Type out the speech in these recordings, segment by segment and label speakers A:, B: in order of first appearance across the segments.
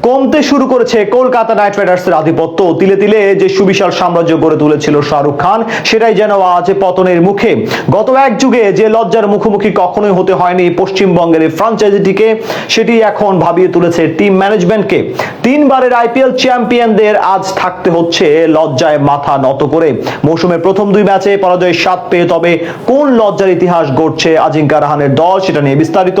A: কমতে শুরু করেছে কলকাতা নাইট রাইডার্সের আধিপত্য। তিলে তিলে যে সুবিশাল সাম্রাজ্য গড়ে তুলেছিল শাহরুখ খান, সেটাই যেন আজ পতনের মুখে। গত এক যুগে যে লজ্জার মুখোমুখি কখনোই হতে হয়নি পশ্চিমবঙ্গের এই ফ্র্যাঞ্চাইজিটিকে, সেটি এখন ভাবিয়ে তুলেছে টিম ম্যানেজমেন্টকে। তিনবারের আইপিএল চ্যাম্পিয়নদের আজ থাকতে হচ্ছে লজ্জায় মাথা নত করে। মৌসুমের প্রথম দুই ম্যাচে পরাজয়ের স্বাদ পেয়ে তবে কোন লজ্জার ইতিহাস গড়ছে আজিঙ্কা রাহানের দল, সেটা নিয়ে বিস্তারিত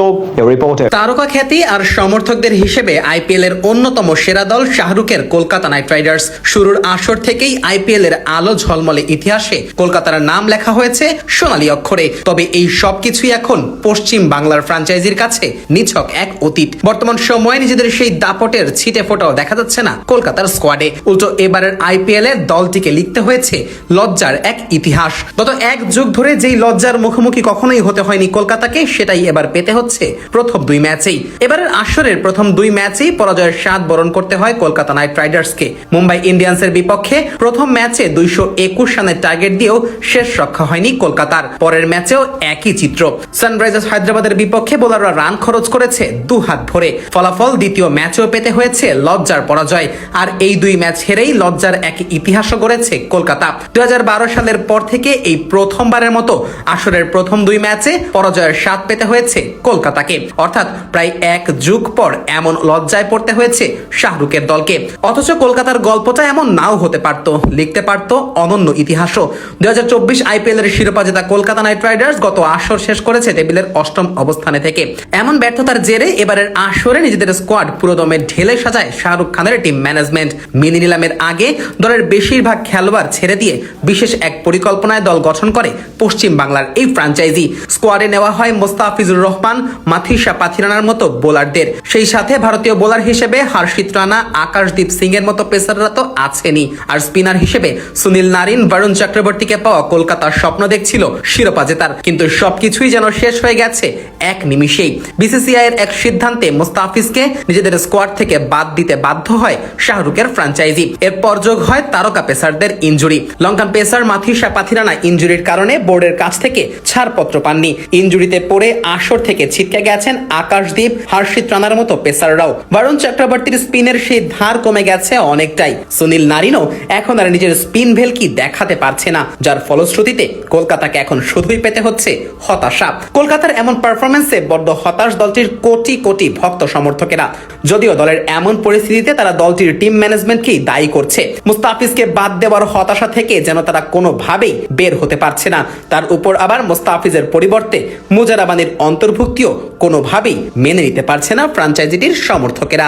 A: রিপোর্টে।
B: তারকা খ্যাতি আর সমর্থকদের হিসেবে আইপিএল এর অন্যতম সেরা দল শাহরুখের কলকাতা নাইট রাইডার্স। শুরুর আসর থেকেই আইপিএল এর আলো ঝলমলে ইতিহাসে কলকাতার নাম লেখা হয়েছে সোনালী অক্ষরে। তবে এই সবকিছুই এখন পশ্চিম বাংলার ফ্র্যাঞ্চাইজির কাছে নিছক এক অতীত। বর্তমান সময়ে নিজেদের সেই দাপটের ছিটে ফোটাও দেখা যাচ্ছে না কলকাতার স্কোয়াডে। উল্টো এবারের আইপিএল এ দলটিকে লিখতে হয়েছে লজ্জার এক ইতিহাস। গত এক যুগ ধরে যেই লজ্জার মুখোমুখি কখনোই হতে হয়নি কলকাতাকে, সেটাই এবার পেতে হচ্ছে প্রথম দুই ম্যাচেই। এবারের আসরের প্রথম দুই ম্যাচেই পরাজয়ের স্বাদ বরণ করতে হয় কলকাতা নাইট রাইডার্সকে। মুম্বাই ইন্ডিয়ান্সের বিপক্ষে প্রথম ম্যাচে 221 রানের টার্গেট দিয়েও শেষ রক্ষা হয়নি কলকাতার। পরের ম্যাচেও একই চিত্র। সানরাইজার্স হায়দ্রাবাদের বিপক্ষে বোলাররা রান খরচ করেছে দু হাত ভরে। ফলাফল দ্বিতীয় ম্যাচেও পেতে হয়েছে লজ্জার পরাজয়। আর এই দুই ম্যাচ হেরেই লজ্জার এক ইতিহাসও গড়েছে কলকাতা। 2012 সালের পর থেকে এই প্রথমবারের মতো আসরের প্রথম দুই ম্যাচে পরাজয়ের স্বাদ পেতে হয়েছে কলকাতাকে। অর্থাৎ প্রায় এক যুগ পর এমন লজ্জায় পড়তে হয়েছে শাহরুখের দলকে। অথচ কলকাতার গল্পটা এমন নাও হতে পারত, লিখতে পারত অনন্য ইতিহাসও। 2024 আইপিএল এর শিরোপা জেতা কলকাতা নাইট রাইডার্স গত আসর শেষ করেছে টেবিলের অষ্টম অবস্থানে থেকে। এমন ব্যর্থতার জেরে এবারের আসরে নিজেদের স্কোয়াড পুরোদমে ঢেলে সাজায় শাহরুখ খানের টিম ম্যানেজমেন্ট। মিনি নিলামের আগে দলের বেশিরভাগ খেলোয়াড় ছেড়ে দিয়ে বিশেষ এক পরিকল্পনায় দল গঠন করে পশ্চিম বাংলার এই ফ্র্যাঞ্চাইজি। স্কোয়াডে নেওয়া হয় মোস্তাফিজুর রহমান, মাথিসা পাথিরানার মতো বোলারদের। সেই সাথে ভারতীয় বোলার হিসেবে হর্ষিত রানা, আকাশদীপ সিং এর মতো পেসাররা তো আছেনই। আর স্পিনার হিসেবে সুনীল নারিন, বরুণ চক্রবর্তীকে পাওয়া কলকাতার স্বপ্ন দেখছিল শিরোপা জেতার। কিন্তু সবকিছুই যেন শেষ হয়ে গেছে এক নিমিষেই। বিসিসিআই এর এক সিদ্ধান্তে মোস্তাফিজকে নিজেদের স্কোয়াড থেকে বাদ দিতে বাধ্য হয় শাহরুখের ফ্র্যাঞ্চাইজি। এরপর যোগ হয় তারকা পেসারদের ইনজুরি। লঙ্কান পেসার মাথিসা পাথিরানা ইনজুরির কারণে বোর্ডের কাছ থেকে ছাড়পত্র পাননি। ইনজুরিতে পড়ে আসর থেকে ছিটকে গেছেন আকাশদীপ, হর্ষিত রানার মতো পেসাররাও। বরুণ চক্রবর্তীর স্পিনের সেই ধার কমে গেছে অনেকটাই। সুনীল নারিনও এখন আর নিজের স্পিন ভেলকি দেখাতে পারছে না, যার ফলশ্রুতিতে কলকাতাকে এখন শুধুই পেতে হচ্ছে হতাশা। কলকাতার এমন পারফরমেন্সে বড্ড হতাশ দলটির কোটি কোটি ভক্ত সমর্থকেরা। যদিও দলের এমন পরিস্থিতিতে তারা দলটির টিম ম্যানেজমেন্টকেই দায়ী করছে। মুস্তাফিজকে বাদ দেওয়ার হতাশা থেকে যেন তারা কোনোভাবেই বের হতে পারছে না। তার উপর আবার মুস্তাফিজের পরিবর্তে মুজারাবানির অন্তর্ভুক্তিও কোনোভাবেই মেনে নিতে পারছে না ফ্র্যাঞ্চাইজিটির সমর্থকেরা।